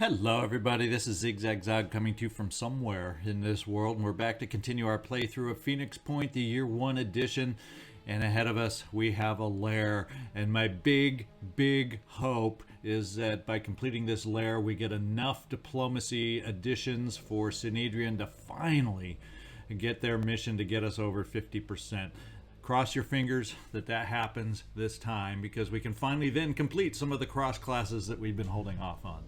Hello everybody, this is ZigZagZog coming to you from somewhere in this world, and we're back to continue our playthrough of Phoenix Point, the Year 1 edition, and ahead of us we have a lair, and my big hope is that by completing this lair we get enough diplomacy additions for Synedrion to finally get their mission to get us over 50%. Cross your fingers that happens this time, because we can finally then complete some of the cross classes that we've been holding off on.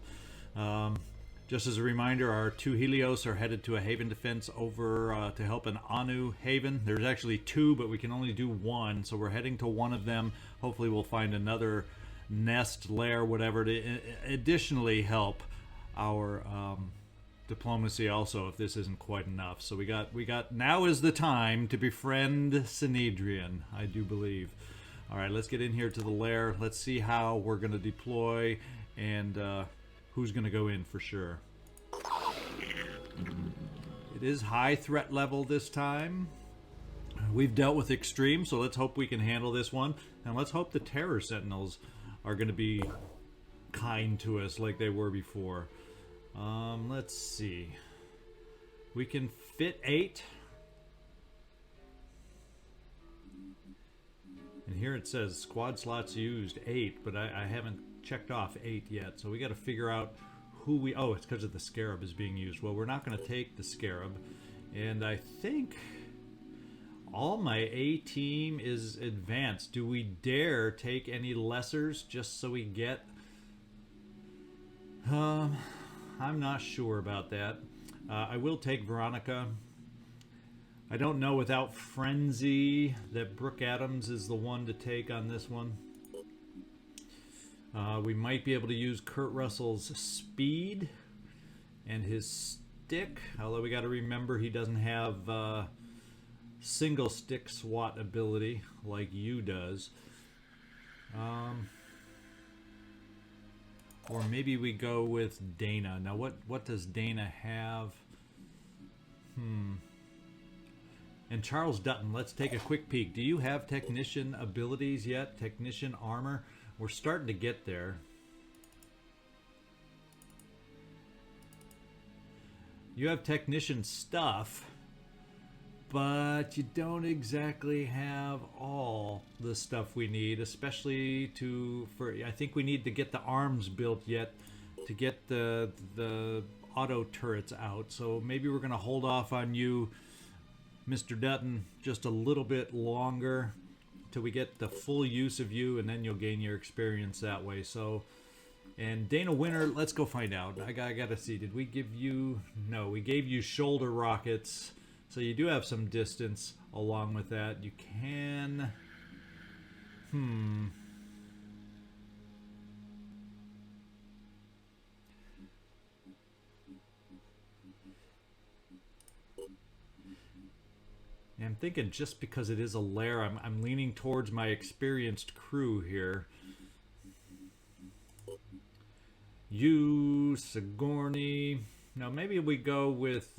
Just as a reminder, our two Helios are headed to a haven defense over to help an Anu haven. There's actually two, but we can only do one, so we're heading to one of them. Hopefully we'll find another nest, lair, whatever, to additionally help our diplomacy also, if this isn't quite enough. So we got now is the time to befriend Synedrion, I do believe. All right, let's get in here to the lair. Let's see how we're going to deploy and who's going to go in for sure. It is high threat level this time. We've dealt with extreme, so let's hope we can handle this one. And let's hope the Terror Sentinels are going to be kind to us like they were before. Let's see. We can fit 8. And here it says squad slots used 8, but I haven't checked off 8 yet, so we got to figure out who we... Oh, it's because of the Scarab is being used. Well, we're not going to take the Scarab, and I think all my A team is advanced. Do we dare take any lessers just so we get... I'm not sure about that. I will take Veronica. I don't know without Frenzy that Brooke Adams is the one to take on this one. We might be able to use Kurt Russell's speed and his stick, although we got to remember he doesn't have single stick SWAT ability like you does. Or maybe we go with Dana. Now what does Dana have? And Charles Dutton, let's take a quick peek. Do you have technician abilities yet? Technician armor? We're starting to get there. You have technician stuff, but you don't exactly have all the stuff we need, especially I think we need to get the arms built yet to get the auto turrets out. So maybe we're going to hold off on you, Mr. Dutton, just a little bit longer till we get the full use of you, and then you'll gain your experience that way. So, and Dana Winter, let's go find out. I gotta see, did we give you... No, we gave you shoulder rockets, so you do have some distance along with that. You can... I'm thinking just because it is a lair, I'm leaning towards my experienced crew here. You, Sigourney. Now maybe we go with...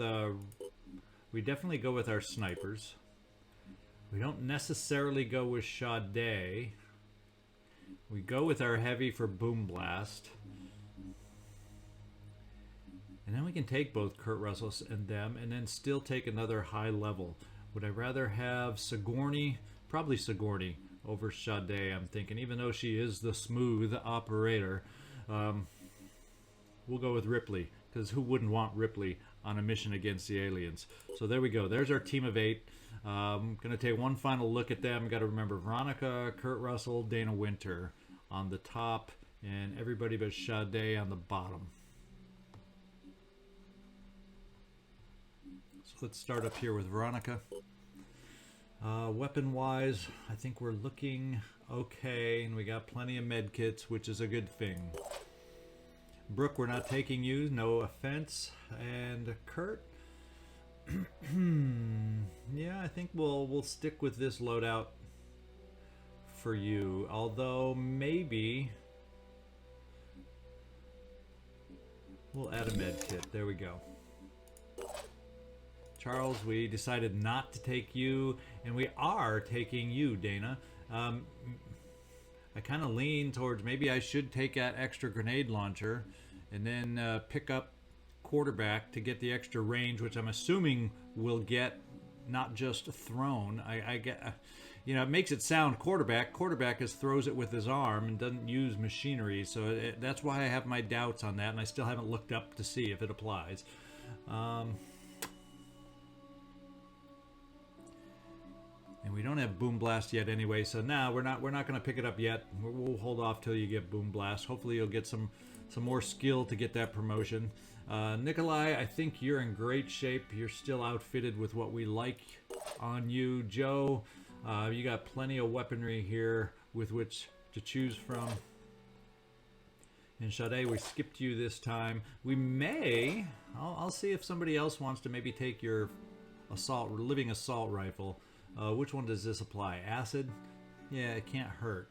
we definitely go with our snipers. We don't necessarily go with Sade. We go with our heavy for Boom Blast. And then we can take both Kurt Russell and them, and then still take another high level. Would I rather have Sigourney? Probably Sigourney over Sade, I'm thinking. Even though she is the smooth operator, we'll go with Ripley, because who wouldn't want Ripley on a mission against the aliens? So there we go. There's our team of 8. I'm going to take one final look at them. Got to remember Veronica, Kurt Russell, Dana Winter on the top, and everybody but Sade on the bottom. Let's start up here with Veronica. Weapon-wise, I think we're looking okay, and we got plenty of med kits, which is a good thing. Brooke, we're not taking you, no offense. And Kurt, yeah, I think we'll stick with this loadout for you. Although maybe we'll add a med kit. There we go. Charles, we decided not to take you, and we are taking you, Dana. I kind of lean towards maybe I should take that extra grenade launcher and then pick up quarterback to get the extra range, which I'm assuming will get not just thrown. I get, you know, it makes it sound quarterback. Quarterback is throws it with his arm and doesn't use machinery, so that's why I have my doubts on that, and I still haven't looked up to see if it applies. And we don't have Boom Blast yet anyway, so now we're not going to pick it up yet. We'll hold off till you get Boom Blast. Hopefully you'll get some more skill to get that promotion. Nikolai, I think you're in great shape. You're still outfitted with what we like on you. Joe, you got plenty of weaponry here with which to choose from. And Sade, we skipped you this time. We may, I'll see if somebody else wants to maybe take your living assault rifle. Which one does this apply? Acid? Yeah, it can't hurt.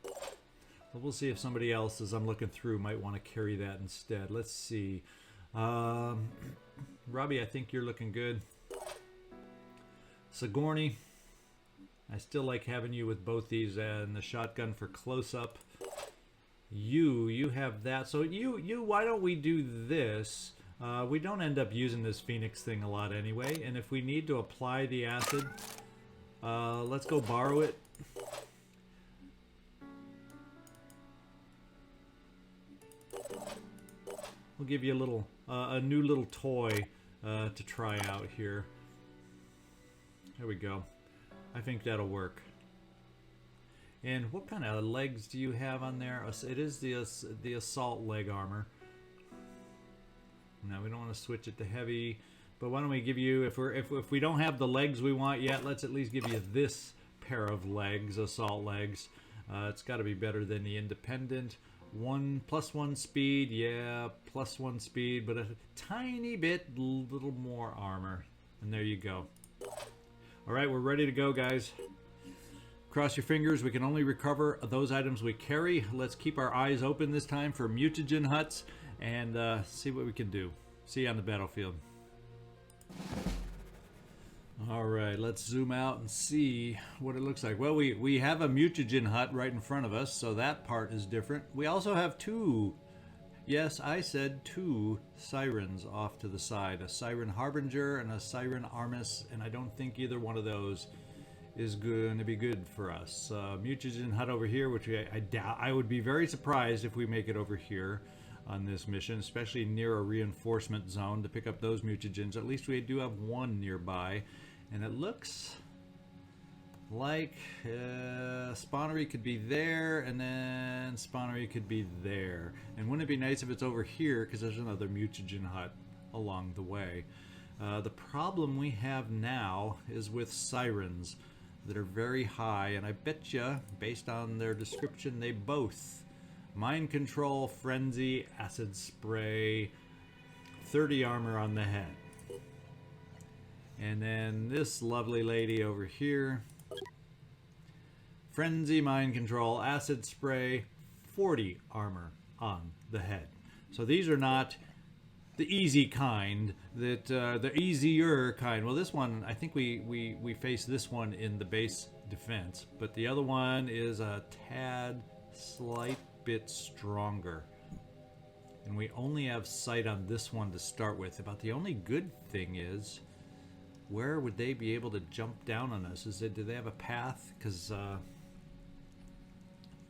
But we'll see if somebody else, as I'm looking through, might want to carry that instead. Let's see. Robbie, I think you're looking good. Sigourney, I still like having you with both these and the shotgun for close-up. You have that. So you, why don't we do this? We don't end up using this Phoenix thing a lot anyway, and if we need to apply the acid, let's go borrow it. We'll give you a little, a new little toy to try out here. There we go. I think that'll work. And what kind of legs do you have on there? It is the assault leg armor. Now we don't want to switch it to heavy, but why don't we give you, if we don't have the legs we want yet, let's at least give you this pair of legs, assault legs. It's got to be better than the independent. +1 speed, yeah, +1 speed, but a tiny bit, little more armor. And there you go. All right, we're ready to go, guys. Cross your fingers. We can only recover those items we carry. Let's keep our eyes open this time for mutagen huts and see what we can do. See you on the battlefield. All right, let's zoom out and see what it looks like. Well, we have a mutagen hut right in front of us, so that part is different. We also have two, yes, I said two sirens off to the side. A siren harbinger and a siren armis, and I don't think either one of those is going to be good for us. Mutagen hut over here, which I doubt. I would be very surprised if we make it over here on this mission, especially near a reinforcement zone to pick up those mutagens. At least we do have one nearby, and it looks like spawnery could be there, and then spawnery could be there. And wouldn't it be nice if it's over here, because there's another mutagen hut along the way. The problem we have now is with sirens that are very high, and I bet you, based on their description, they both mind control, frenzy, acid spray, 30 armor on the head. And then this lovely lady over here, frenzy, mind control, acid spray, 40 armor on the head. So these are not the easy kind, that the easier kind. Well, this one, I think we face this one in the base defense, but the other one is a slight bit stronger. And we only have sight on this one to start with. About the only good thing is, where would they be able to jump down on us? Do they have a path? Because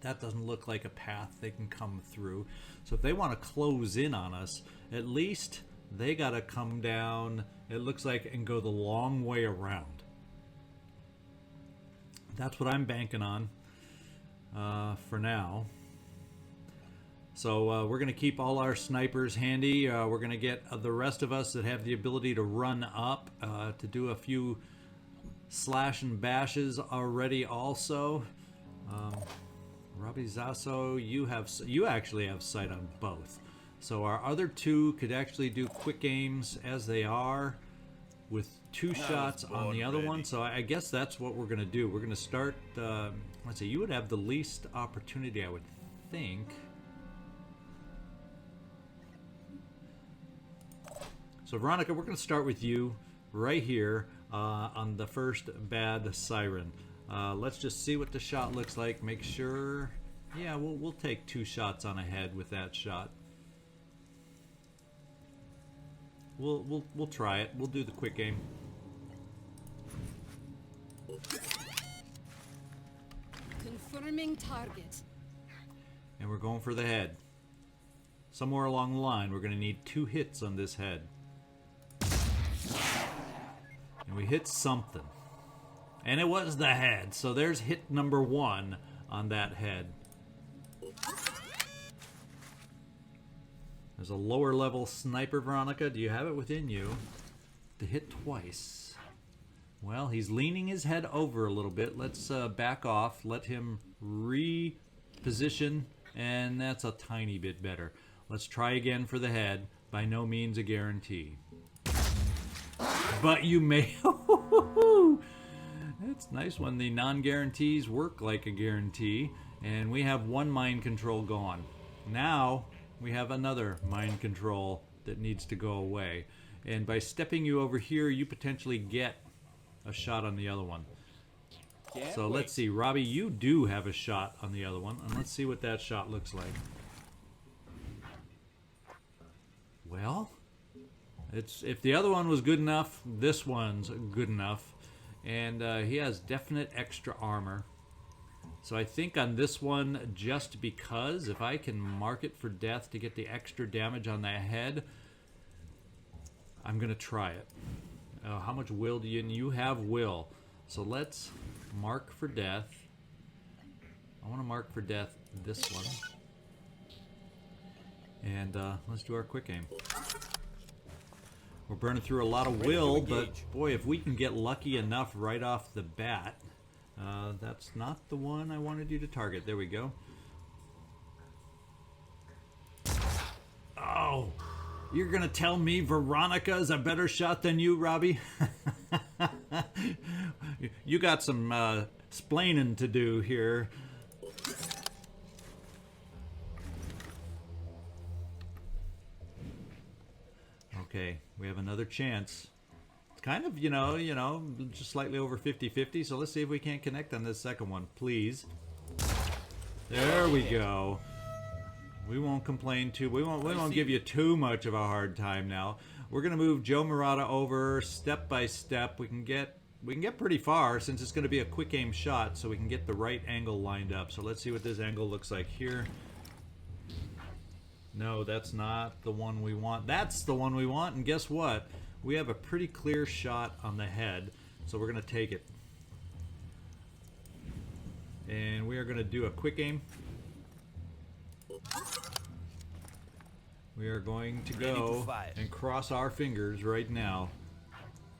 that doesn't look like a path they can come through. So if they want to close in on us, at least they got to come down, it looks like, and go the long way around. That's what I'm banking on for now. So we're going to keep all our snipers handy. We're going to get the rest of us that have the ability to run up to do a few slash and bashes already also. Robbie Zasso, you actually have sight on both. So our other two could actually do quick aims as they are with two shots on the other one. So I guess that's what we're going to do. We're going to start, let's see, you would have the least opportunity, I would think. So Veronica, we're going to start with you right here on the first bad siren. Let's just see what the shot looks like. Make sure, yeah, we'll take two shots on a head with that shot. We'll try it. We'll do the quick game. Confirming target. And we're going for the head. Somewhere along the line, we're going to need 2 hits on this head. And we hit something. And it was the head. So there's hit number 1 on that head. There's a lower level sniper, Veronica. Do you have it within you to hit twice? Well, he's leaning his head over a little bit. Let's back off. Let him reposition. And that's a tiny bit better. Let's try again for the head. By no means a guarantee. But you may... It's nice when the non-guarantees work like a guarantee. And we have 1 mind control gone. Now we have another mind control that needs to go away. And by stepping you over here, you potentially get a shot on the other one. So let's see. Robbie, you do have a shot on the other one. And let's see what that shot looks like. Well, if the other one was good enough, this one's good enough. And he has definite extra armor. So I think on this one, just because, if I can mark it for death to get the extra damage on that head, I'm going to try it. How much will do you... You have will. So let's mark for death. I want to mark for death this one. And let's do our quick aim. We're burning through a lot of will, but boy, if we can get lucky enough right off the bat... that's not the one I wanted you to target. There we go. Oh, you're going to tell me Veronica is a better shot than you, Robbie? You got some splaining to do here. Okay, we have another chance. Kind of, you know, just slightly over 50-50. So let's see if we can't connect on this second one, please. There we go. We won't complain too. We won't give you too much of a hard time now. We're gonna move Joe Murata over step by step. We can get pretty far since it's gonna be a quick aim shot, so we can get the right angle lined up. So let's see what this angle looks like here. No, that's not the one we want. That's the one we want, and guess what? We have a pretty clear shot on the head, so we're going to take it. And we are going to do a quick aim. We are going to go and cross our fingers right now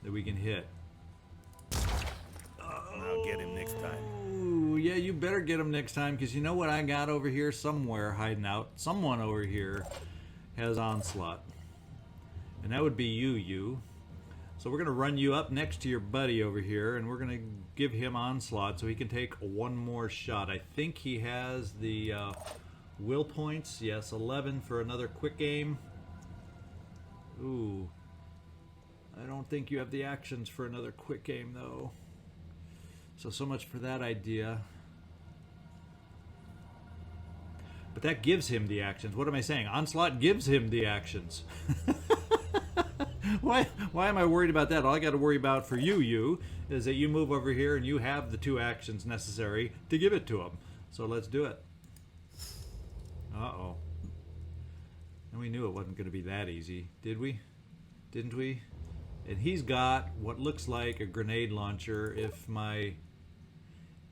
that we can hit. I'll get him next time. Ooh, yeah, you better get him next time, because you know what I got over here somewhere hiding out? Someone over here has onslaught. And that would be you. So we're going to run you up next to your buddy over here, and we're going to give him onslaught so he can take 1 more shot. I think he has the will points. Yes, 11 for another quick aim. Ooh. I don't think you have the actions for another quick aim, though. So much for that idea. But that gives him the actions. What am I saying? Onslaught gives him the actions. Why am I worried about that? All I got to worry about for you is that you move over here and you have the 2 actions necessary to give it to him. So let's do it. Uh-oh. And we knew it wasn't going to be that easy, did we? Didn't we? And he's got what looks like a grenade launcher. If my...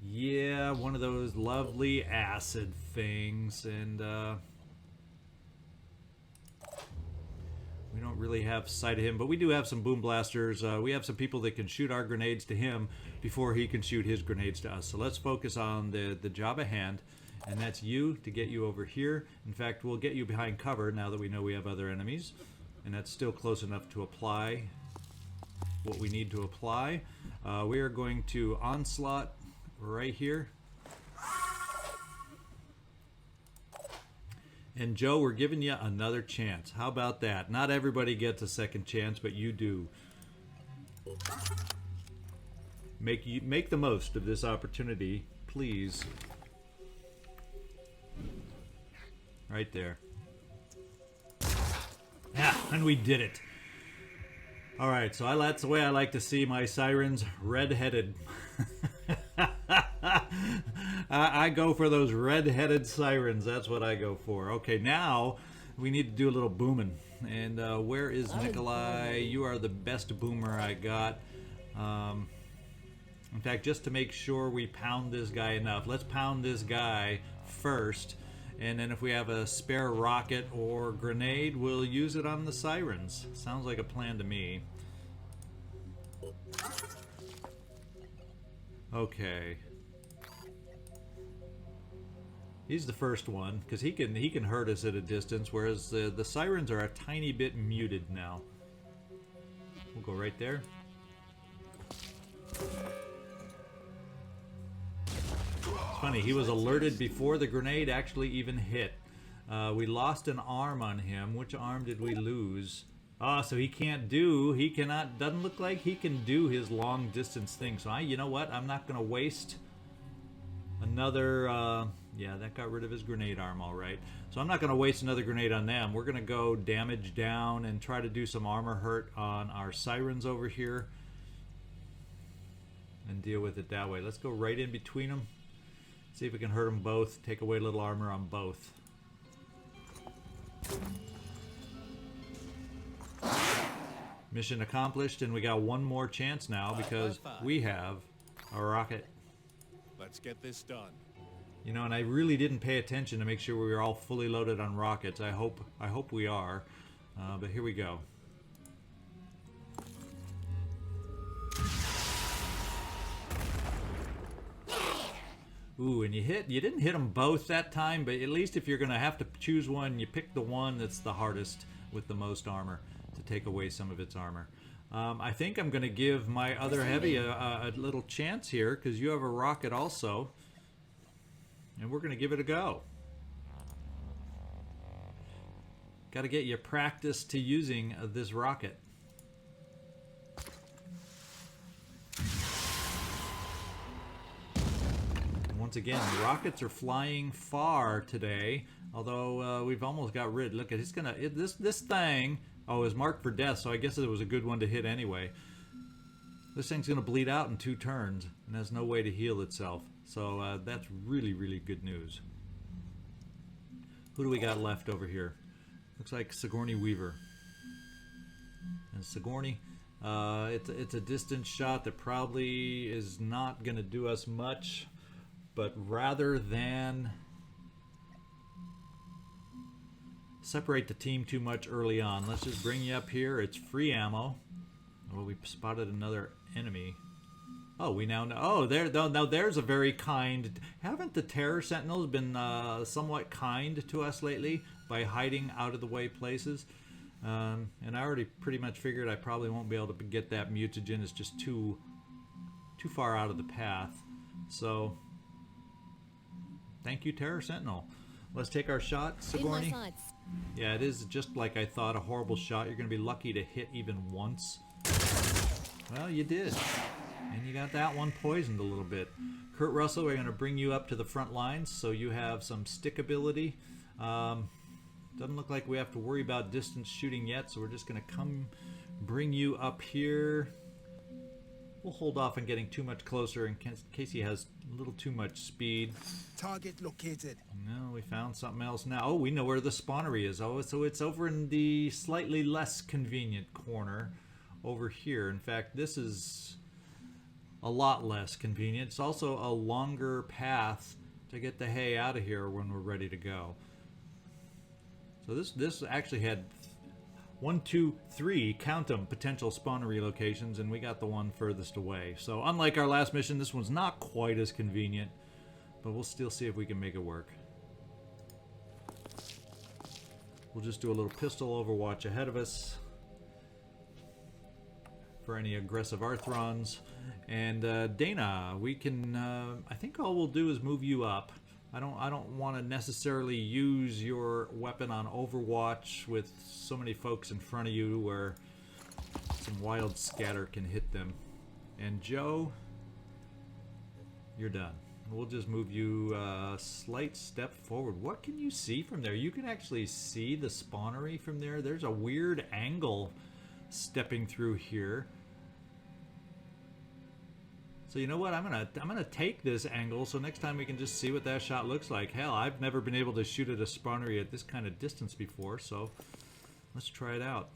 Yeah, one of those lovely acid things. And, we don't really have sight of him, but we do have some boom blasters. We have some people that can shoot our grenades to him before he can shoot his grenades to us. So let's focus on the job at hand, and that's you to get you over here. In fact, we'll get you behind cover now that we know we have other enemies, and that's still close enough to apply what we need to apply. We are going to onslaught right here. And Joe, we're giving you another chance. How about that? Not everybody gets a second chance, but you do. Make the most of this opportunity, please. Right there. Yeah, and we did it. All right, so that's the way I like to see my sirens, red-headed. I go for those red-headed sirens. That's what I go for. Okay, now we need to do a little booming. And where is Nikolai? You are the best boomer I got. In fact, just to make sure we pound this guy enough, let's pound this guy first. And then if we have a spare rocket or grenade, we'll use it on the sirens. Sounds like a plan to me. Okay. He's the first one, because he can hurt us at a distance, whereas the sirens are a tiny bit muted now. We'll go right there. It's funny, he was alerted before the grenade actually even hit. We lost an arm on him. Which arm did we lose? Ah, so doesn't look like he can do his long distance thing. So you know what? I'm not going to waste another, yeah, that got rid of his grenade arm, all right. So I'm not going to waste another grenade on them. We're going to go damage down and try to do some armor hurt on our sirens over here. And deal with it that way. Let's go right in between them. See if we can hurt them both. Take away a little armor on both. Mission accomplished, and we got one more chance now because we have a rocket. Let's get this done. You know, and I really didn't pay attention to make sure we were all fully loaded on rockets. I hope we are. But here we go. Ooh, and you didn't hit them both that time, but at least if you're going to have to choose one, you pick the one that's the hardest with the most armor to take away some of its armor. I think I'm going to give my other heavy a little chance here, because you have a rocket also, and we're going to give it a go. Got to get you practice to using this rocket. Once again, the rockets are flying far today, although we've almost got rid. Look at this thing. Oh, is marked for death, so I guess it was a good one to hit anyway. This thing's gonna bleed out in 2 turns and has no way to heal itself. So that's really, really good news. Who do we got left over here? Looks like Sigourney Weaver. And Sigourney, it's a distance shot that probably is not gonna do us much. But rather than separate the team too much early on, let's just bring you up here. It's free ammo. Well, we spotted another enemy. Oh, we now know. Oh, there's a very kind. Haven't the Terror Sentinels been somewhat kind to us lately by hiding out of the way places? And I already pretty much figured I probably won't be able to get that mutagen. It's just too far out of the path. So. Thank you, Terror Sentinel. Let's take our shot, Sigourney. Yeah, it is just like I thought, a horrible shot. You're going to be lucky to hit even once. Well, you did. And you got that one poisoned a little bit. Kurt Russell, we're going to bring you up to the front lines so you have some stick ability. Doesn't look like we have to worry about distance shooting yet, so we're just going to come bring you up here. We'll hold off on getting too much closer in case he has a little too much speed. Target located. No, we found something else now. Oh, we know where the spawnery is. Oh, so it's over in the slightly less convenient corner over here. In fact, this is a lot less convenient. It's also a longer path to get the hay out of here when we're ready to go. So this actually had 1, 2, 3, count them, potential spawnery locations, and we got the one furthest away. So unlike our last mission, this one's not quite as convenient, but we'll still see if we can make it work. We'll just do a little pistol overwatch ahead of us for any aggressive Arthrons. And Dana, we can, I think all we'll do is move you up. I don't want to necessarily use your weapon on Overwatch with so many folks in front of you where some wild scatter can hit them. And Joe, you're done. We'll just move you a slight step forward. What can you see from there? You can actually see the spawnery from there. There's a weird angle stepping through here. So you know what? I'm gonna take this angle so next time we can just see what that shot looks like. Hell, I've never been able to shoot at a spawnery at this kind of distance before, so let's try it out.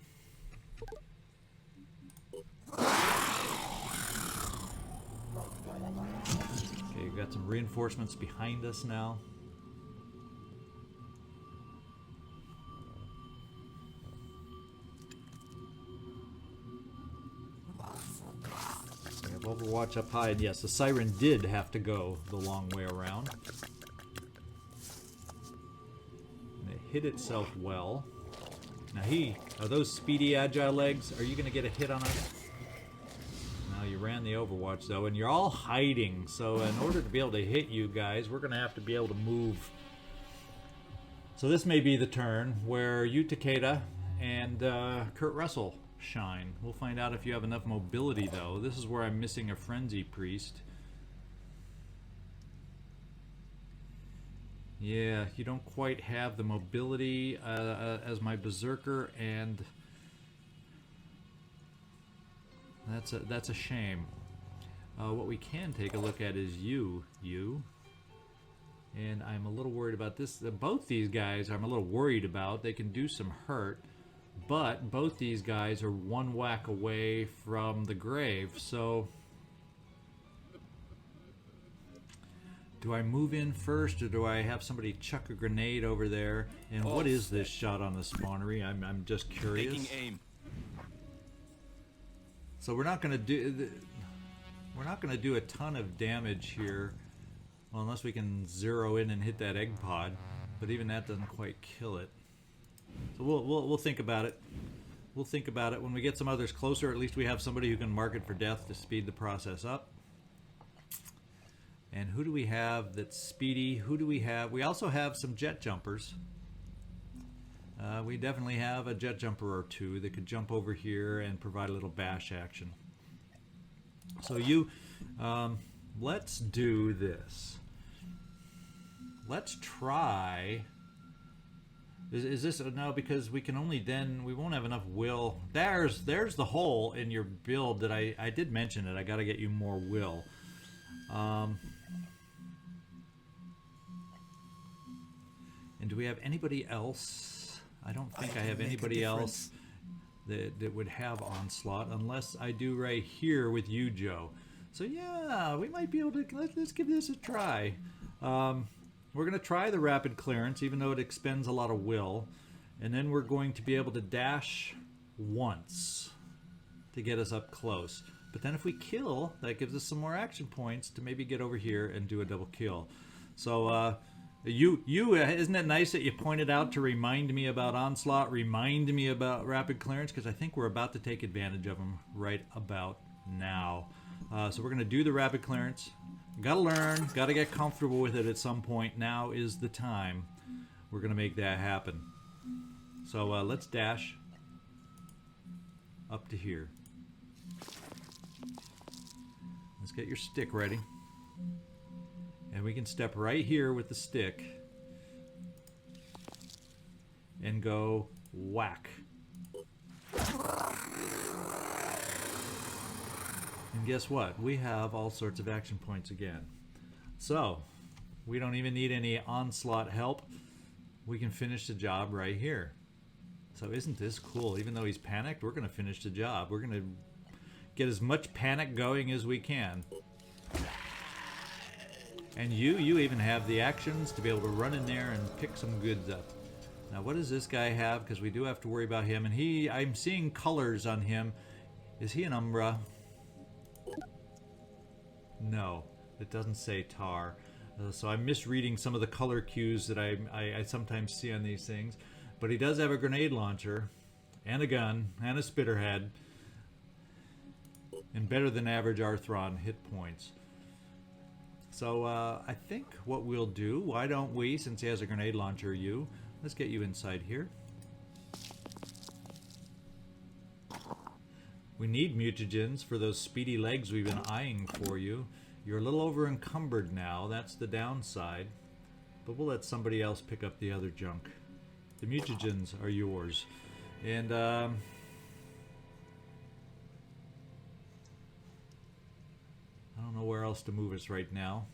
Okay, we've got some reinforcements behind us now. We have Overwatch up high, and yes, the siren did have to go the long way around. And it hit itself well. Now are those speedy agile legs? Are you going to get a hit on us? No, you ran the Overwatch though, and you're all hiding. So in order to be able to hit you guys, we're going to have to be able to move. So this may be the turn where you, Takeda, and Kurt Russell shine. We'll find out if you have enough mobility though. This is where I'm missing a Frenzy Priest. Yeah, you don't quite have the mobility as my Berserker, and that's a shame. What we can take a look at is you. And I'm a little worried about this. Both these guys I'm a little worried about. They can do some hurt, but both these guys are one whack away from the grave, so do I move in first, or do I have somebody chuck a grenade over there? And what is this shot on the spawnery? I'm just curious. Taking aim. So we're not going to do a ton of damage here, well, unless we can zero in and hit that egg pod. But even that doesn't quite kill it. So we'll think about it. We'll think about it when we get some others closer. At least we have somebody who can mark it for death to speed the process up. And who do we have that's speedy? Who do we have? We also have some jet jumpers. We definitely have a jet jumper or two that could jump over here and provide a little bash action. So let's do this. Let's try. Is this no? Because we can only we won't have enough will. There's the hole in your build that I did mention it. I got to get you more will. And do we have anybody else? I don't think I have anybody else that would have Onslaught, unless I do right here with you, Joe. So yeah, we might be able to, let's give this a try. We're going to try the rapid clearance, even though it expends a lot of will. And then we're going to be able to dash once to get us up close. But then if we kill, that gives us some more action points to maybe get over here and do a double kill. So isn't it nice that you pointed out to remind me about Onslaught, remind me about rapid clearance, because I think we're about to take advantage of them right about now. So we're going to do the rapid clearance. Gotta learn, gotta get comfortable with it at some point. Now is the time. We're going to make that happen. So let's dash up to here. Let's get your stick ready. And we can step right here with the stick and go whack. And guess what? We have all sorts of action points again. So we don't even need any Onslaught help. We can finish the job right here. So isn't this cool? Even though he's panicked, we're going to finish the job. We're going to get as much panic going as we can. And you even have the actions to be able to run in there and pick some goods up. Now what does this guy have? Because we do have to worry about him. And I'm seeing colors on him. Is he an Umbra? No, it doesn't say Tar. So I'm misreading some of the color cues that I sometimes see on these things. But he does have a grenade launcher, and a gun, and a spitterhead, and better than average Arthron hit points. So I think what we'll do, why don't we, since he has a grenade launcher, let's get you inside here. We need mutagens for those speedy legs we've been eyeing for you. You're a little over encumbered now, that's the downside. But we'll let somebody else pick up the other junk. The mutagens are yours. And else to move us right now.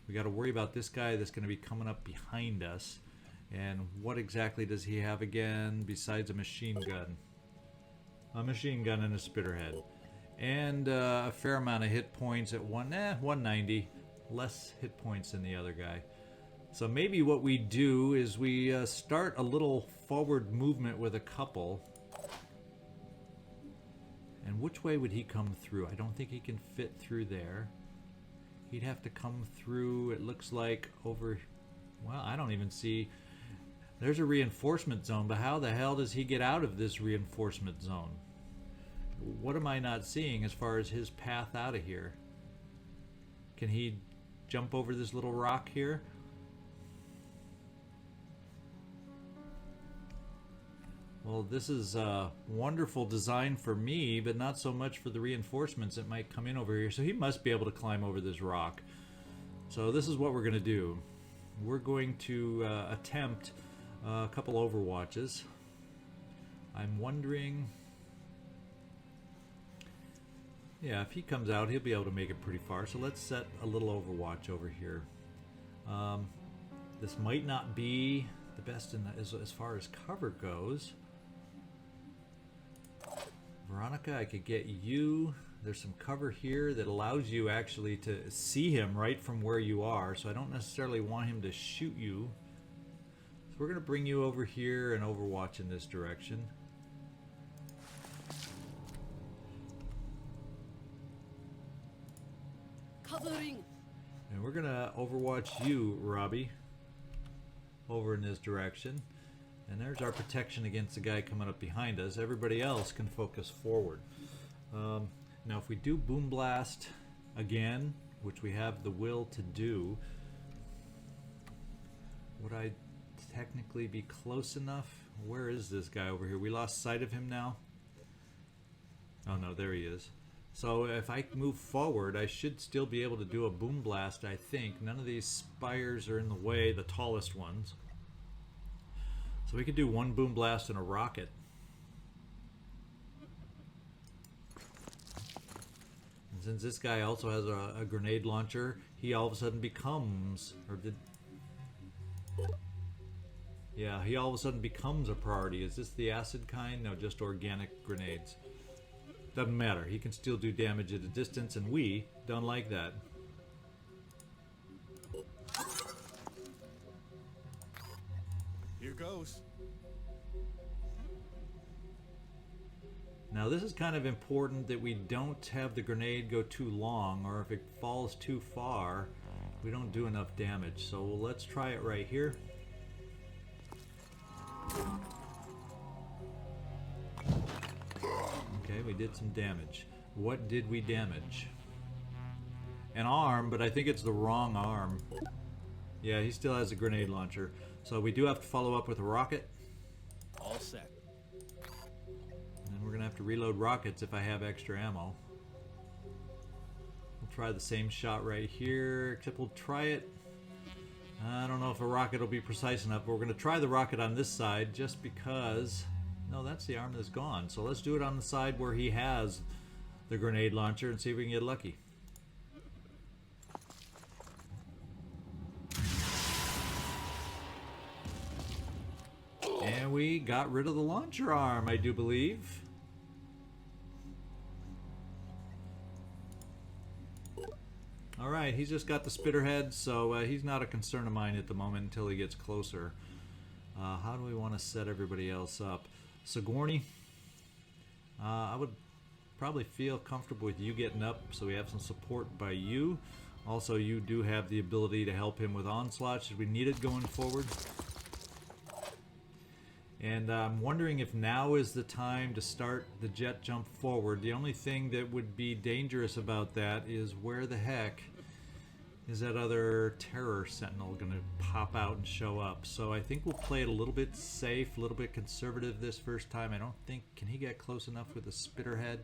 We got to worry about this guy that's going to be coming up behind us. And what exactly does he have again besides a machine gun? A machine gun and a spitterhead. And a fair amount of hit points at 190. Less hit points than the other guy. So maybe what we do is we start a little forward movement with a couple. And which way would he come through? I don't think he can fit through there. He'd have to come through, it looks like, over... Well, I don't even see... There's a reinforcement zone, but how the hell does he get out of this reinforcement zone? What am I not seeing as far as his path out of here? Can he jump over this little rock here? Well, this is a wonderful design for me, but not so much for the reinforcements that might come in over here. So he must be able to climb over this rock. So this is what we're going to do. We're going to attempt a couple overwatches. I'm wondering... Yeah, if he comes out, he'll be able to make it pretty far. So let's set a little overwatch over here. This might not be the best in as far as cover goes. Veronica, I could get you. There's some cover here that allows you actually to see him right from where you are. So I don't necessarily want him to shoot you. So we're going to bring you over here and overwatch in this direction. Covering. And we're going to overwatch you, Robbie, over in this direction. And there's our protection against the guy coming up behind us. Everybody else can focus forward. Now if we do Boom Blast again, which we have the will to do, would I technically be close enough? Where is this guy over here? We lost sight of him now? Oh no, there he is. So if I move forward, I should still be able to do a Boom Blast, I think. None of these spires are in the way, the tallest ones. So we could do one Boom Blast and a rocket. And since this guy also has a grenade launcher, he all of a sudden becomes, or did... Yeah, he all of a sudden becomes a priority. Is this the acid kind? No, just organic grenades. Doesn't matter. He can still do damage at a distance, and we don't like that. Here goes. Now this is kind of important that we don't have the grenade go too long, or if it falls too far, we don't do enough damage. So let's try it right here. Okay, we did some damage. What did we damage? An arm, but I think it's the wrong arm. Yeah, he still has a grenade launcher. So we do have to follow up with a rocket. All set. And then we're going to have to reload rockets if I have extra ammo. We'll try the same shot right here, except we'll try it. I don't know if a rocket will be precise enough, but we're going to try the rocket on this side just because... No, that's the arm that's gone. So let's do it on the side where he has the grenade launcher and see if we can get lucky. And we got rid of the launcher arm, I do believe. Alright, he's just got the spitterhead, so he's not a concern of mine at the moment until he gets closer. How do we want to set everybody else up? Sigourney, I would probably feel comfortable with you getting up, so we have some support by you. Also, you do have the ability to help him with onslaught should we need it going forward. And I'm wondering if now is the time to start the jet jump forward. The only thing that would be dangerous about that is where the heck is that other terror sentinel going to pop out and show up. So I think we'll play it a little bit safe, a little bit conservative this first time. I don't think... Can he get close enough with a spitterhead?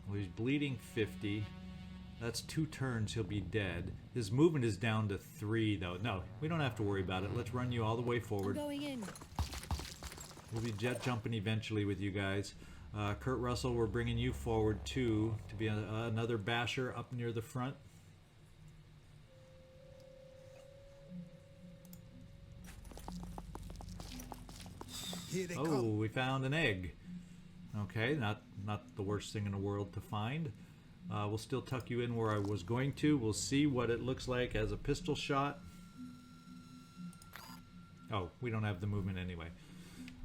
Well, he's bleeding 50. That's 2 turns, he'll be dead. His movement is down to 3, though. No, we don't have to worry about it. Let's run you all the way forward. I'm going in. We'll be jet jumping eventually with you guys. Kurt Russell, we're bringing you forward too to be another basher up near the front. Here they Oh, come. we found an egg. Okay, not the worst thing in the world to find. We'll still tuck you in where I was going to. We'll see what it looks like as a pistol shot. Oh, we don't have the movement anyway.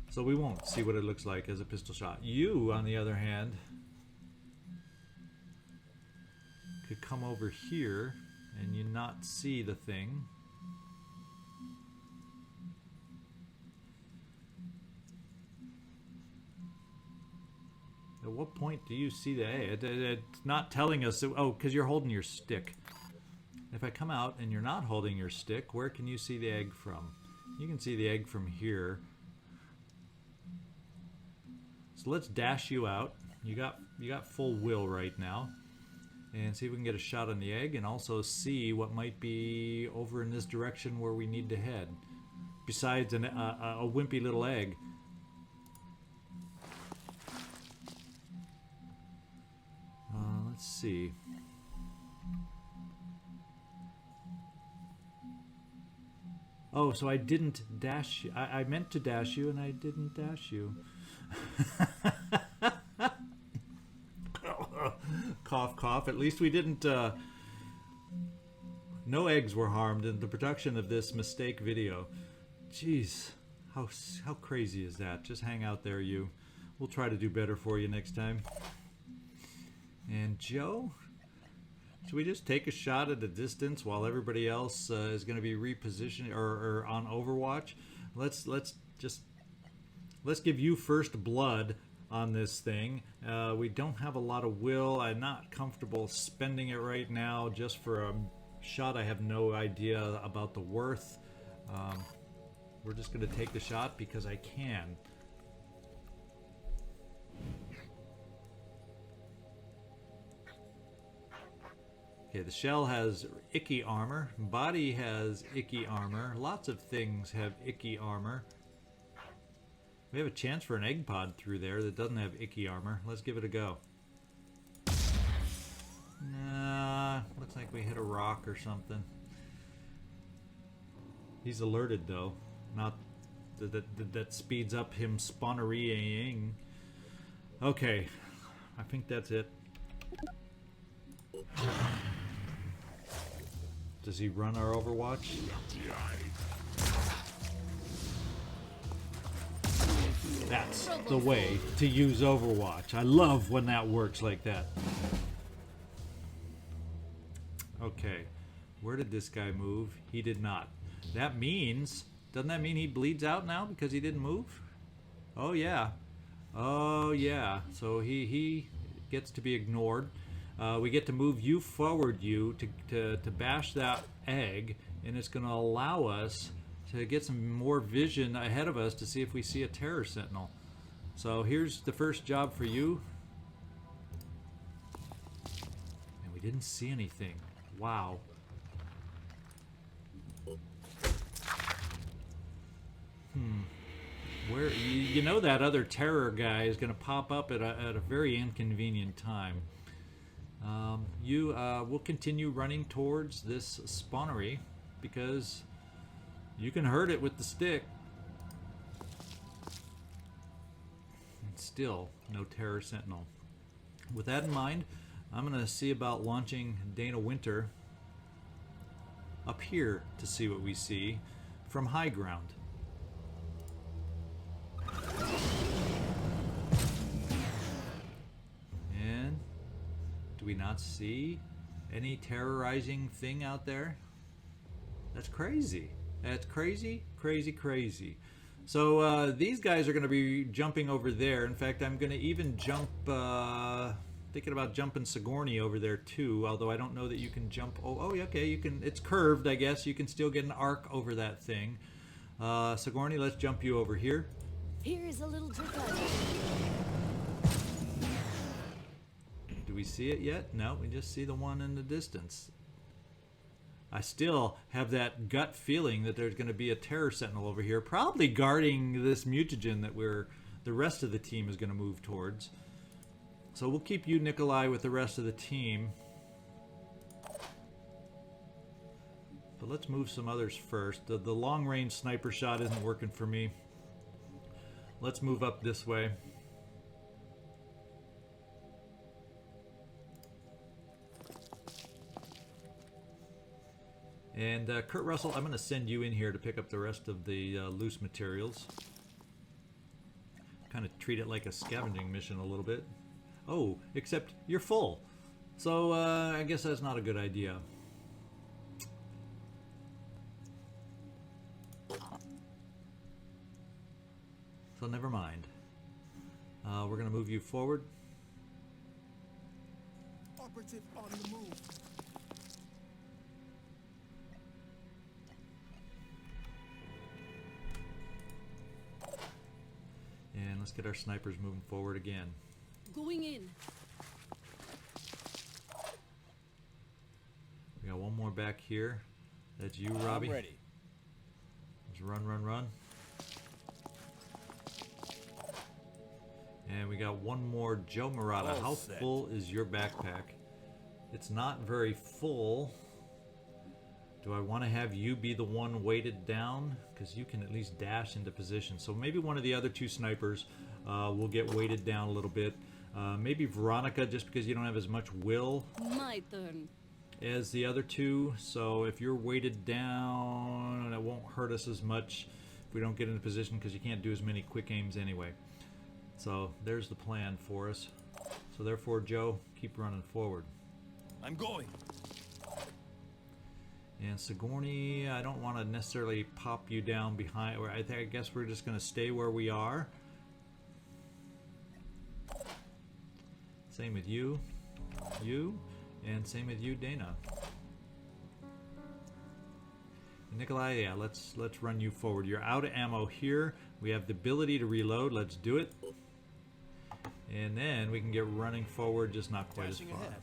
So we won't see what it looks like as a pistol shot. You, on the other hand, could come over here and you not see the thing. At what point do you see the egg? It's not telling us. Oh, because you're holding your stick. If I come out and you're not holding your stick, where can you see the egg from? You can see the egg from here. So let's dash you out. You got full will right now. And see if we can get a shot on the egg and also see what might be over in this direction where we need to head. Besides a wimpy little egg. Let's see. Oh, so I didn't dash you. I meant to dash you and I didn't dash you. Cough, cough. At least we didn't... no eggs were harmed in the production of this mistake video. Jeez, how crazy is that? Just hang out there, you. We'll try to do better for you next time. And Joe, should we just take a shot at a distance while everybody else is going to be repositioned or on Overwatch? Let's give you first blood on this thing. We don't have a lot of will. I'm not comfortable spending it right now just for a shot I have no idea about the worth. We're just going to take the shot because I can. Okay, the shell has icky armor. Body has icky armor. Lots of things have icky armor. We have a chance for an egg pod through there that doesn't have icky armor. Let's give it a go. Nah, looks like we hit a rock or something. He's alerted though. Not that speeds up him spawnerying. Okay, I think that's it. Does he run our Overwatch? That's the way to use Overwatch. I love when that works like that. Okay, where did this guy move? He did not. That means, doesn't that mean he bleeds out now because he didn't move? Oh yeah. Oh yeah. So he gets to be ignored. We get to move you forward, to bash that egg, and it's going to allow us to get some more vision ahead of us to see if we see a terror sentinel. So here's the first job for you. And we didn't see anything. Wow. Where you know that other terror guy is going to pop up at a very inconvenient time. Will continue running towards this spawnery because you can hurt it with the stick. And still, no terror sentinel. With that in mind, I'm going to see about launching Dana Winter up here to see what we see from high ground. And do we not see any terrorizing thing out there? That's crazy. That's crazy, crazy, crazy. So these guys are going to be jumping over there. In fact, I'm going to even jump, thinking about jumping Sigourney over there too, although I don't know that you can jump. Oh, okay, you can. It's curved, I guess. You can still get an arc over that thing. Sigourney, let's jump you over here. Here's a little trick. Do we see it yet? No, we just see the one in the distance. I still have that gut feeling that there's going to be a terror sentinel over here, probably guarding this mutagen that the rest of the team is going to move towards. So we'll keep you, Nikolai, with the rest of the team. But let's move some others first. The long-range sniper shot isn't working for me. Let's move up this way. And Kurt Russell, I'm going to send you in here to pick up the rest of the loose materials. Kind of treat it like a scavenging mission a little bit. Oh, except you're full. So I guess that's not a good idea. So never mind. We're going to move you forward. Operative on the move. And let's get our snipers moving forward again. Going in. We got one more back here. That's you, Robbie. I'm ready. Let's run, run, run. And we got one more, Joe Murata. All How set. full is your backpack? It's not very full. Do I want to have you be the one weighted down? Because you can at least dash into position. So maybe one of the other two snipers will get weighted down a little bit. Maybe Veronica, just because you don't have as much will My turn. as the other two. So if you're weighted down, it won't hurt us as much if we don't get into position, because you can't do as many quick aims anyway. So there's the plan for us. So therefore, Joe, keep running forward. I'm going. And Sigourney, I don't want to necessarily pop you down behind. Or I guess we're just going to stay where we are. Same with you, and same with you, Dana. And Nikolai, yeah, let's run you forward. You're out of ammo here. We have the ability to reload. Let's do it. And then we can get running forward, just not quite Dashing as far. ahead.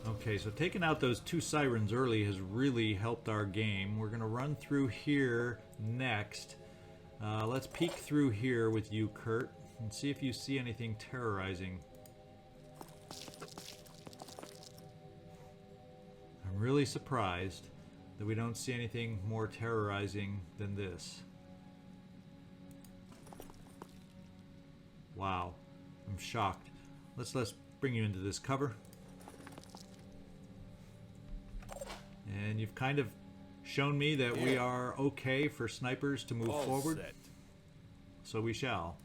Okay, so taking out those two sirens early has really helped our game. We're going to run through here next. Let's peek through here with you, Kurt, and see if you see anything terrorizing. I'm really surprised that we don't see anything more terrorizing than this. Wow, I'm shocked. Let's bring you into this cover. And you've kind of shown me that we are okay for snipers to move All forward. set. So we shall.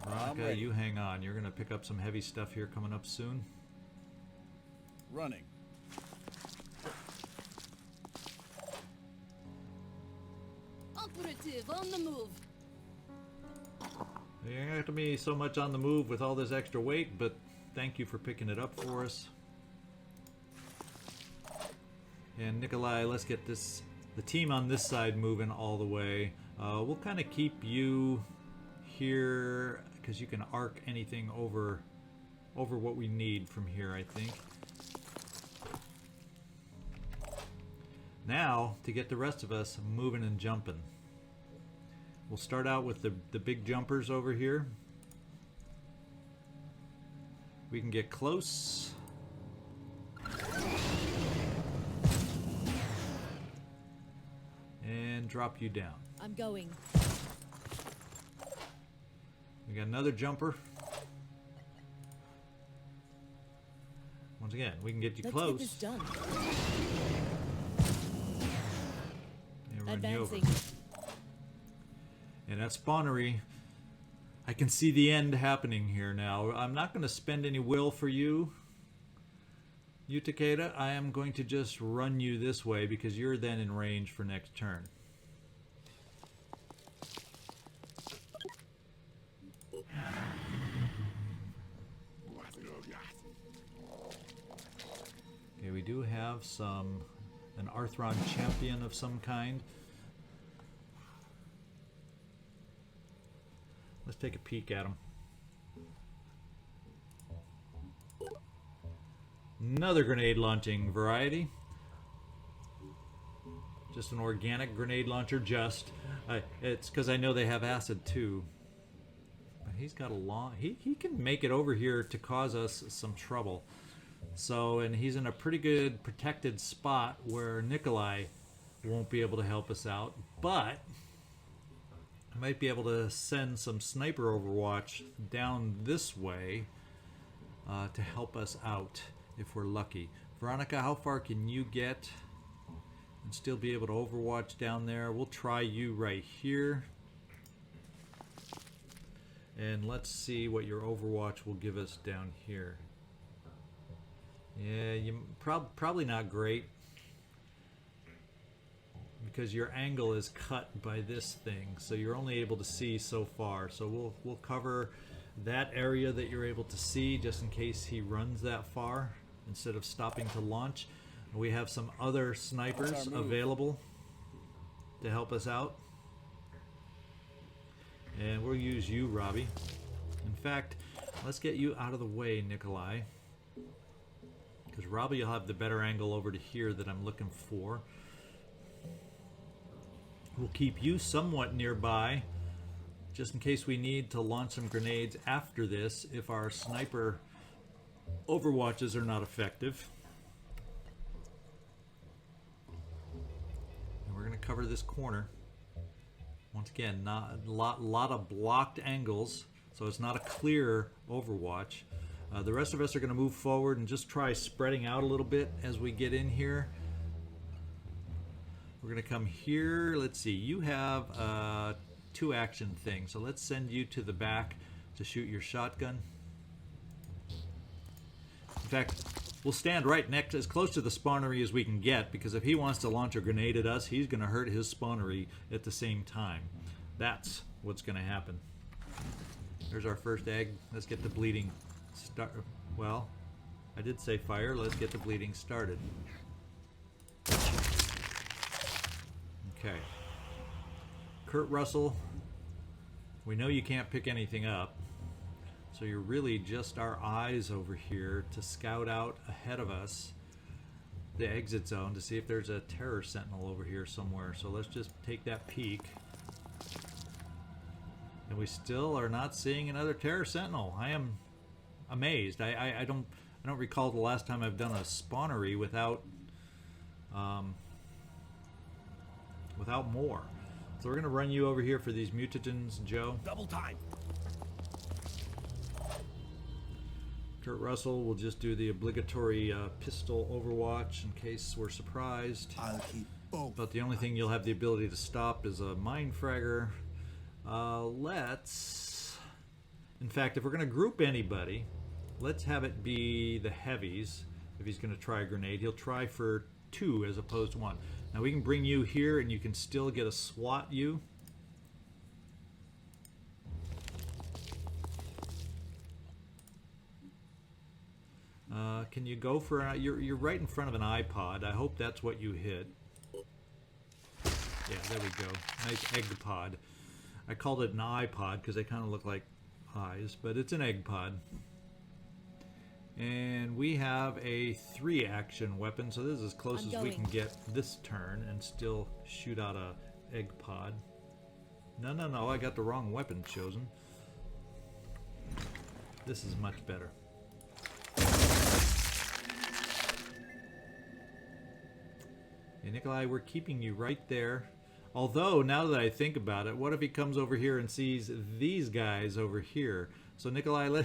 Veronica, ready. you hang on. You're going to pick up some heavy stuff here coming up soon. Running. Operative on the move. You're not going to be so much on the move with all this extra weight, but thank you for picking it up for us. And Nikolai, let's get the team on this side moving all the way. We'll kind of keep you here because you can arc anything over what we need from here, I think. Now, to get the rest of us moving and jumping. We'll start out with the big jumpers over here. We can get close. And drop you down. I'm going. We got another jumper. Once again, we can get you Let's close. get this done. And run you over. Advancing. And at spawnery, I can see the end happening here now. I'm not going to spend any will for you, Takeda. I am going to just run you this way because you're then in range for next turn. Okay, we do have an Arthron champion of some kind. Let's take a peek at him. Another grenade launching variety. Just an organic grenade launcher, just. It's because I know they have acid too. But he's got a long... He can make it over here to cause us some trouble. So, and he's in a pretty good protected spot where Nikolai won't be able to help us out. But I might be able to send some sniper overwatch down this way to help us out if we're lucky. Veronica, how far can you get and still be able to overwatch down there? We'll try you right here. And let's see what your overwatch will give us down here. Yeah, you probably not great because your angle is cut by this thing, so you're only able to see so far. So we'll cover that area that you're able to see just in case he runs that far instead of stopping to launch. We have some other snipers available to help us out, and we'll use you, Robbie. In fact, let's get you out of the way, Nikolai, because Robbie will have the better angle over to here that I'm looking for. We'll keep you somewhat nearby just in case we need to launch some grenades after this if our sniper overwatches are not effective. And we're going to cover this corner. Once again, not a lot of blocked angles, so it's not a clear overwatch. The rest of us are going to move forward and just try spreading out a little bit as we get in here. We're going to come here. Let's see. You have a 2-action thing, so let's send you to the back to shoot your shotgun. In fact, we'll stand right next, as close to the spawnery as we can get, because if he wants to launch a grenade at us, he's going to hurt his spawnery at the same time. That's what's going to happen. There's our first egg. Let's get the bleeding start. Well, I did say fire. Let's get the bleeding started. Okay. Kurt Russell, we know you can't pick anything up, so you're really just our eyes over here to scout out ahead of us the exit zone to see if there's a terror sentinel over here somewhere. So let's just take that peek. And we still are not seeing another terror sentinel. I am amazed. I don't recall the last time I've done a spawnery without without more. So we're going to run you over here for these mutagens, Joe. Double time. Kurt Russell will just do the obligatory pistol overwatch in case we're surprised. I'll keep both. But the only thing you'll have the ability to stop is a mine fragger. Let's... In fact, if we're going to group anybody, let's have it be the heavies. If he's going to try a grenade, he'll try for 2 as opposed to 1. Now we can bring you here and you can still get a SWAT you. Can you go for... You're right in front of an iPod. I hope that's what you hit. Yeah, there we go. Nice egg pod. I called it an iPod because they kind of look like eyes, but it's an egg pod. And we have a 3-action weapon, so this is as close as we can get this turn and still shoot out a egg pod. No, I got the wrong weapon chosen. This is much better. Hey, Nikolai, we're keeping you right there. Although, now that I think about it, what if he comes over here and sees these guys over here? So, Nikolai,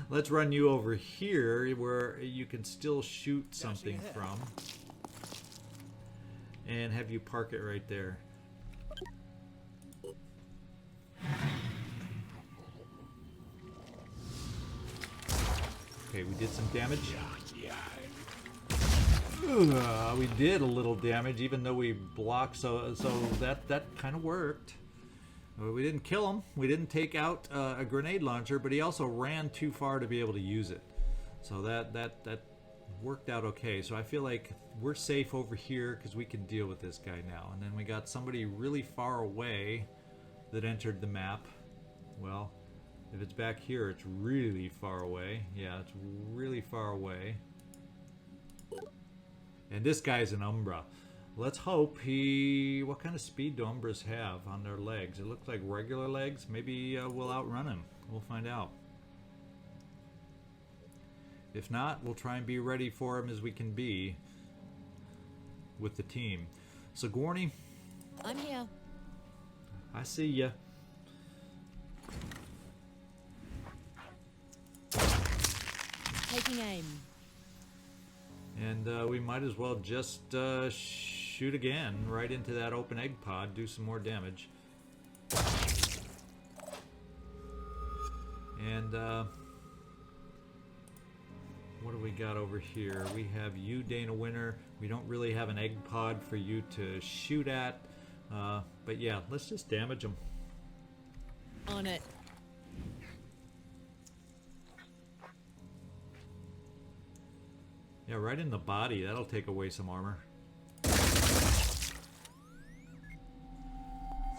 let's run you over here where you can still shoot something from. And have you park it right there. Okay, we did some damage. We did a little damage, even though we blocked, so that kind of worked. We didn't kill him. We didn't take out a grenade launcher, but he also ran too far to be able to use it. So that worked out okay. So I feel like we're safe over here because we can deal with this guy now. And then we got somebody really far away that entered the map. Well, If it's back here, it's really far away. Yeah, it's really far away. And this guy's an Umbra. Let's hope he... What kind of speed do Umbras have on their legs? It looks like regular legs. Maybe we'll outrun him. We'll find out. If not, we'll try and be ready for him as we can be with the team. Sigourney, I'm here. I see ya. Taking aim. And we might as well just shoot again right into that open egg pod, do some more damage. And what do we got over here? We have you, Dana Winner. We don't really have an egg pod for you to shoot at. But yeah, let's just damage them. On it. Yeah, right in the body. That'll take away some armor.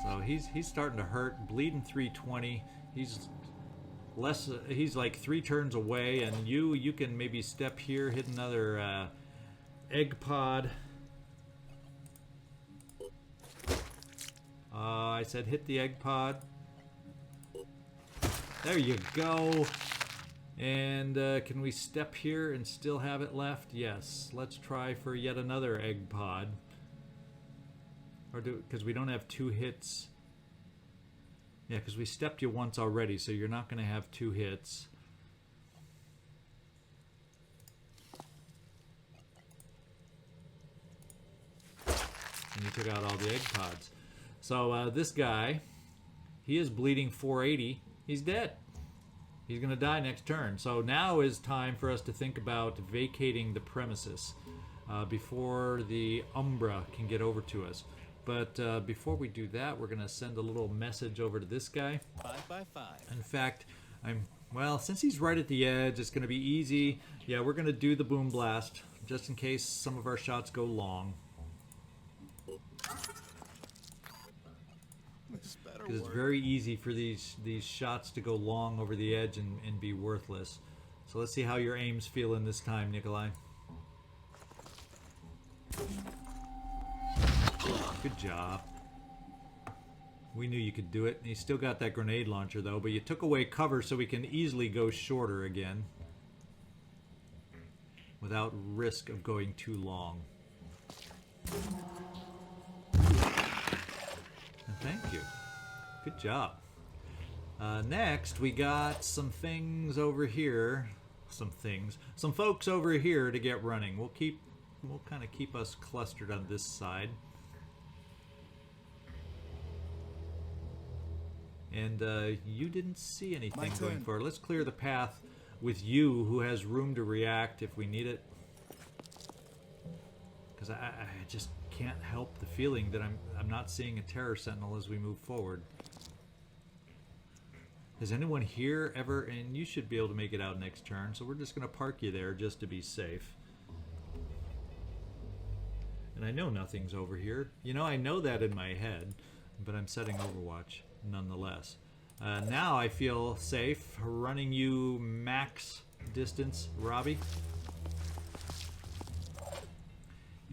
So he's starting to hurt. Bleeding 320. He's less. He's like 3 turns away, and you can maybe step here, hit another egg pod. I said hit the egg pod. There you go. And can we step here and still have it left? Yes. Let's try for yet another egg pod. Or because we don't have 2 hits. Yeah, because we stepped you once already, so you're not going to have 2 hits. And you took out all the egg pods. So this guy, he is bleeding 480. He's dead. He's going to die next turn. So now is time for us to think about vacating the premises before the Umbra can get over to us. But before we do that, we're going to send a little message over to this guy. 5 by 5. In fact, well, since he's right at the edge, it's going to be easy. Yeah, we're going to do the boom blast just in case some of our shots go long. Because it's very easy for these shots to go long over the edge and be worthless. So let's see how your aim's feeling this time, Nikolai. Good job. We knew you could do it. You still got that grenade launcher though, but you took away cover so we can easily go shorter again without risk of going too long. And thank you. Good job. Next, we got some things over here. Some folks over here to get running. We'll kind of keep us clustered on this side. And you didn't see anything going forward. Let's clear the path with you, who has room to react if we need it. Because I just can't help the feeling that I'm not seeing a terror sentinel as we move forward. Has anyone here ever, and you should be able to make it out next turn, so we're just going to park you there just to be safe. And I know nothing's over here. You know, I know that in my head, but I'm setting Overwatch nonetheless. Now I feel safe running you max distance, Robbie.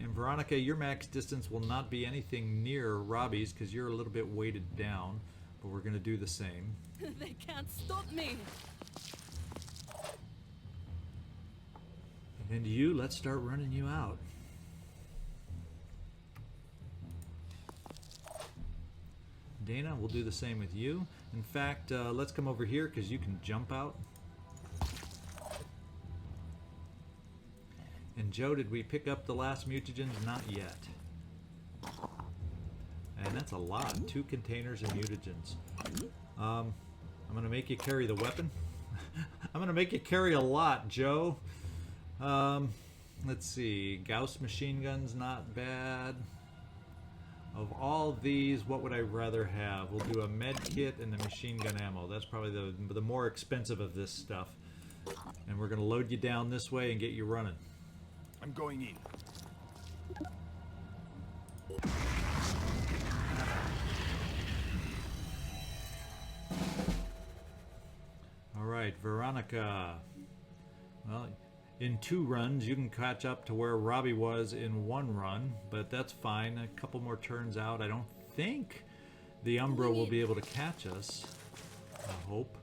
And Veronica, your max distance will not be anything near Robbie's because you're a little bit weighted down, but we're going to do the same. They can't stop me. And you, let's start running you out. Dana, we'll do the same with you. In fact, let's come over here because you can jump out. And Joe, did we pick up the last mutagens? Not yet. And that's a lot. 2 containers of mutagens. I'm going to make you carry the weapon. I'm going to make you carry a lot, Joe. Let's see. Gauss machine gun's not bad. Of all these, what would I rather have? We'll do a med kit and the machine gun ammo. That's probably the more expensive of this stuff. And we're going to load you down this way and get you running. I'm going in. right, Veronica. Well, in 2 runs, you can catch up to where Robbie was in 1 run, but that's fine. A couple more turns out. I don't think the Umbra will be able to catch us. I hope.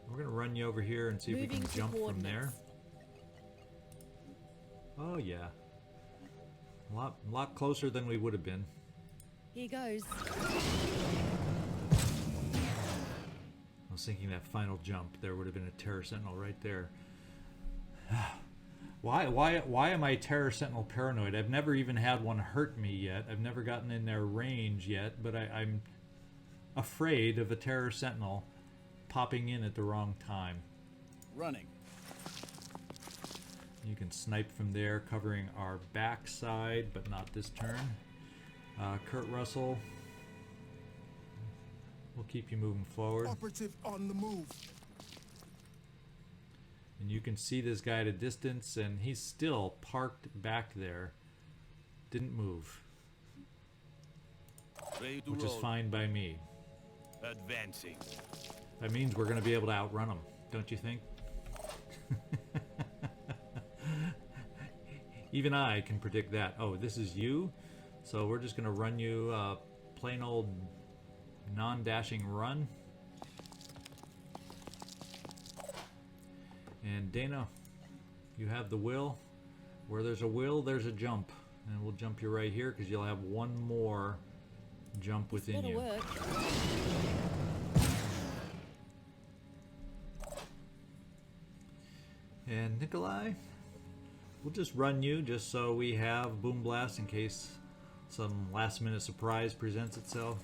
We're going to run you over here and see if we can jump from there. Oh, yeah. A lot closer than we would have been. Here goes. I was thinking that final jump, there would have been a Terror Sentinel right there. Why am I Terror Sentinel paranoid? I've never even had one hurt me yet. I've never gotten in their range yet, but I'm afraid of a Terror Sentinel popping in at the wrong time. Running. You can snipe from there, covering our backside, but not this turn. Kurt Russell, we'll keep you moving forward. Operative on the move. And you can see this guy at a distance, and he's still parked back there. Didn't move. Ready to Which roll. is fine by me. Advancing. That means we're going to be able to outrun him, don't you think? Even I can predict that. Oh, this is you? So we're just going to run you plain old non-dashing run. And Dana, you have the will. Where there's a will, there's a jump. And we'll jump you right here because you'll have one more jump within Better you. work. And Nikolai, we'll just run you just so we have Boom Blast in case some last minute surprise presents itself.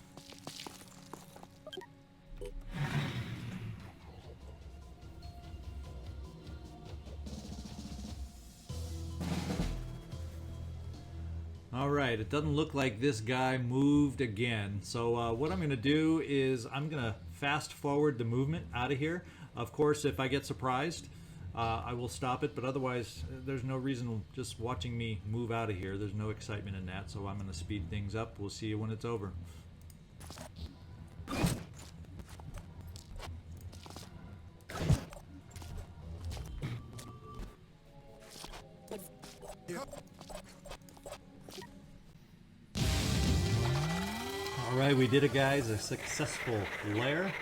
Alright, it doesn't look like this guy moved again. So what I'm going to do is I'm going to fast forward the movement out of here. Of course, if I get surprised, I will stop it, but otherwise there's no reason just watching me move out of here. There's no excitement in that, so I'm going to speed things up. We'll see you when it's over. Alright, we did it, guys. A successful lair.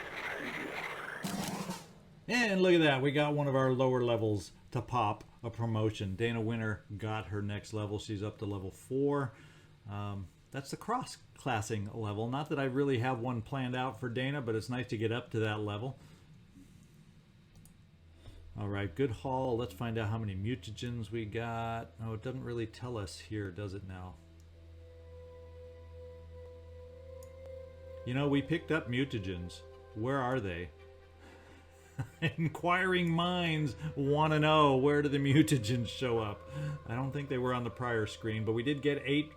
And look at that, we got one of our lower levels to pop a promotion. Dana Winter got her next level. She's up to level 4. That's the cross-classing level. Not that I really have one planned out for Dana, but it's nice to get up to that level. Alright, good haul. Let's find out how many mutagens we got. Oh, it doesn't really tell us here, does it now? You know, we picked up mutagens. Where are they? Inquiring minds want to know, where do the mutagens show up? I don't think they were on the prior screen, but we did get 8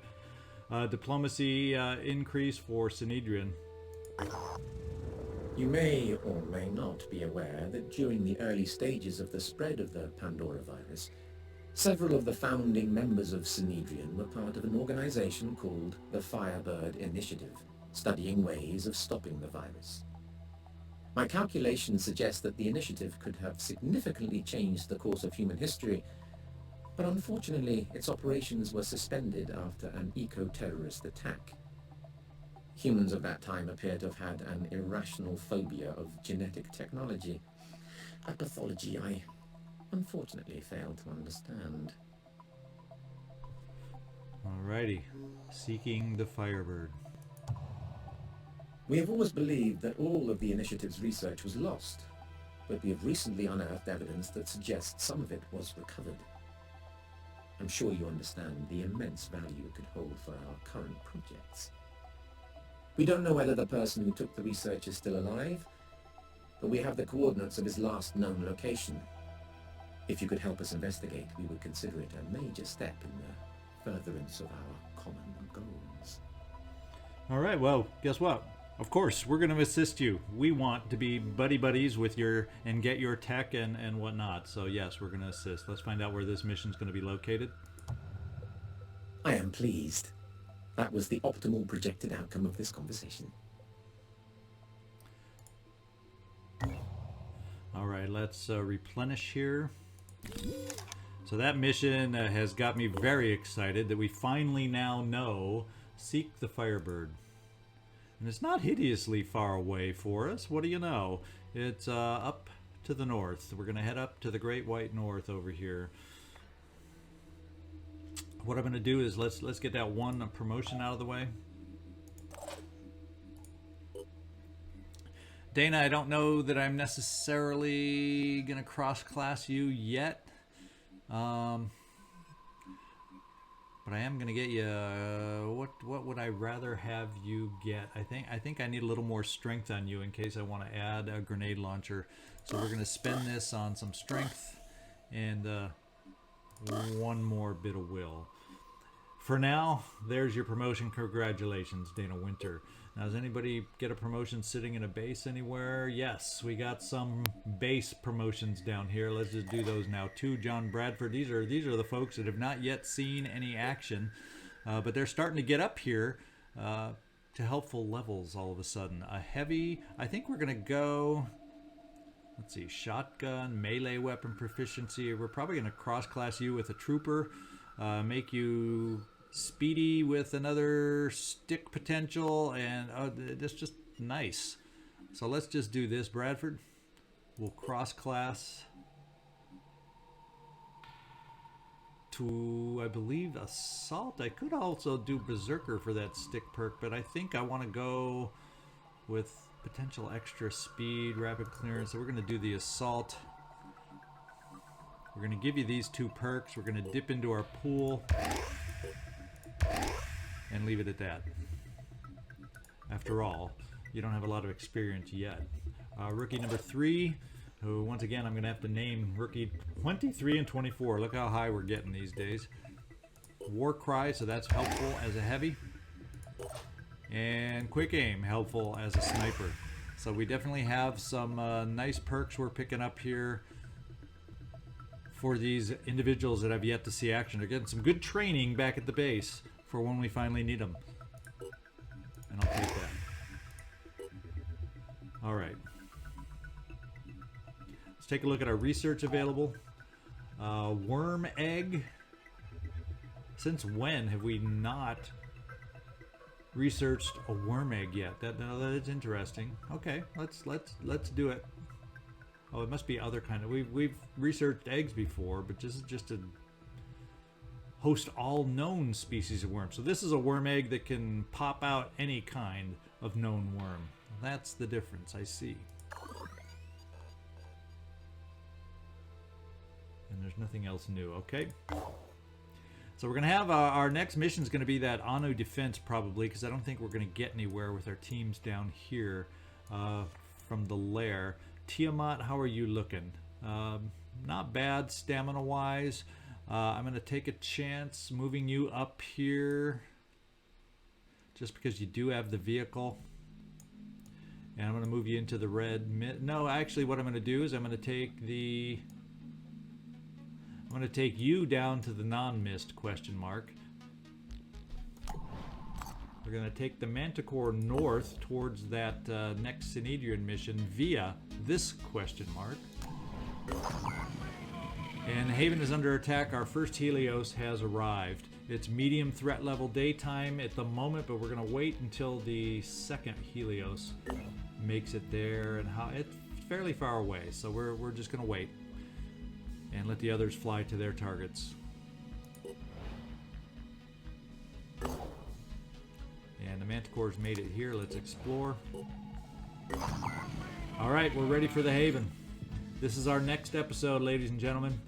diplomacy increase for Synedrion. You may or may not be aware that during the early stages of the spread of the Pandora virus, several of the founding members of Synedrion were part of an organization called the Firebird Initiative, studying ways of stopping the virus. My calculations suggest that the initiative could have significantly changed the course of human history, but unfortunately its operations were suspended after an eco-terrorist attack. Humans of that time appear to have had an irrational phobia of genetic technology, a pathology I unfortunately failed to understand. Alrighty, seeking the Firebird. We have always believed that all of the initiative's research was lost, but we have recently unearthed evidence that suggests some of it was recovered. I'm sure you understand the immense value it could hold for our current projects. We don't know whether the person who took the research is still alive, but we have the coordinates of his last known location. If you could help us investigate, we would consider it a major step in the furtherance of our common goals. Alright, well, guess what? Of course, we're going to assist you. We want to be buddy-buddies with your, and get your tech and whatnot. So yes, we're going to assist. Let's find out where this mission's going to be located. I am pleased. That was the optimal projected outcome of this conversation. All right, let's replenish here. So that mission has got me very excited that we finally now know Seek the Firebird. And it's not hideously far away for us. What do you know? It's up to the north. We're going to head up to the Great White North over here. What I'm going to do is let's get that one promotion out of the way. Dana, I don't know that I'm necessarily going to cross-class you yet. But I am going to get you... what would I rather have you get? I think I need a little more strength on you in case I want to add a grenade launcher. So we're going to spend this on some strength and one more bit of will. For now, there's your promotion. Congratulations, Dana Winter. Now, does anybody get a promotion sitting in a base anywhere? Yes, we got some base promotions down here. Let's just do those now. 2 John Bradford. These are the folks that have not yet seen any action, but they're starting to get up here to helpful levels all of a sudden. A heavy, I think we're going to go, let's see, shotgun, melee weapon proficiency. We're probably going to cross-class you with a trooper, make you speedy with another stick potential, and that's just nice. So let's just do this, Bradford. We'll cross-class to, I believe, assault. I could also do berserker for that stick perk, but I think I want to go with potential extra speed, rapid clearance. So we're going to do the assault. We're going to give you these 2 perks. We're going to dip into our pool and leave it at that. After all, you don't have a lot of experience yet. Rookie number 3, who once again I'm going to have to name rookie 23 and 24. Look how high we're getting these days. War Cry, so that's helpful as a heavy. And Quick Aim, helpful as a sniper. So we definitely have some nice perks we're picking up here for these individuals that have yet to see action. They're getting some good training back at the base for when we finally need them. And I'll take that. All right. Let's take a look at our research available. Worm egg. Since when have we not researched a worm egg yet? That is interesting. Okay, let's do it. Oh, it must be other kind of... We've researched eggs before, but this is just to host all known species of worms. So this is a worm egg that can pop out any kind of known worm. That's the difference, I see. And there's nothing else new, okay? So we're going to have our next mission is going to be that Anu defense probably, because I don't think we're going to get anywhere with our teams down here from the lair. Tiamat, how are you looking? Not bad stamina-wise. I'm going to take a chance moving you up here just because you do have the vehicle. And I'm going to move you into the red. No, actually what I'm going to do is I'm going to take you down to the non-mist question mark. We're going to take the Manticore north towards that next Synedrion mission via this question mark. And Haven is under attack. Our first Helios has arrived. It's medium threat level daytime at the moment, but we're going to wait until the second Helios makes it there. And it's fairly far away, so we're just going to wait and let the others fly to their targets. And the Manticore's made it here. Let's explore. All right, we're ready for the Haven. This is our next episode, ladies and gentlemen.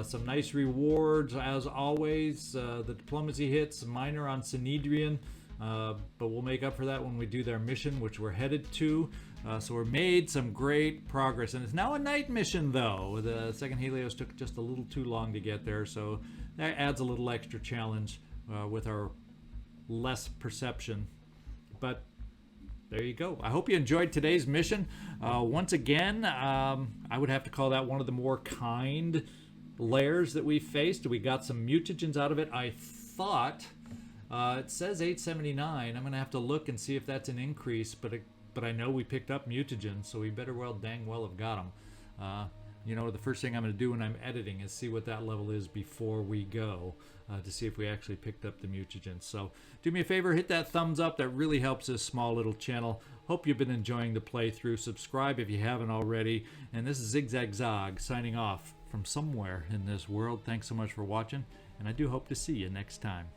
Some nice rewards, as always. The diplomacy hits, minor on Synedrion, but we'll make up for that when we do their mission, which we're headed to. So we're made some great progress. And it's now a night mission, though. The second Helios took just a little too long to get there, so that adds a little extra challenge with our less perception. But there you go. I hope you enjoyed today's mission. Once again, I would have to call that one of the more kind lairs that we faced. We got some mutagens out of it. I thought it says 879. I'm going to have to look and see if that's an increase, but I know we picked up mutagens, so we better dang well have got them. You know, the first thing I'm going to do when I'm editing is see what that level is before we go, to see if we actually picked up the mutagens. So do me a favor, hit that thumbs up. That really helps this small little channel. Hope you've been enjoying the playthrough. Subscribe if you haven't already. And this is ZigZagZog signing off from somewhere in this world. Thanks so much for watching, and I do hope to see you next time.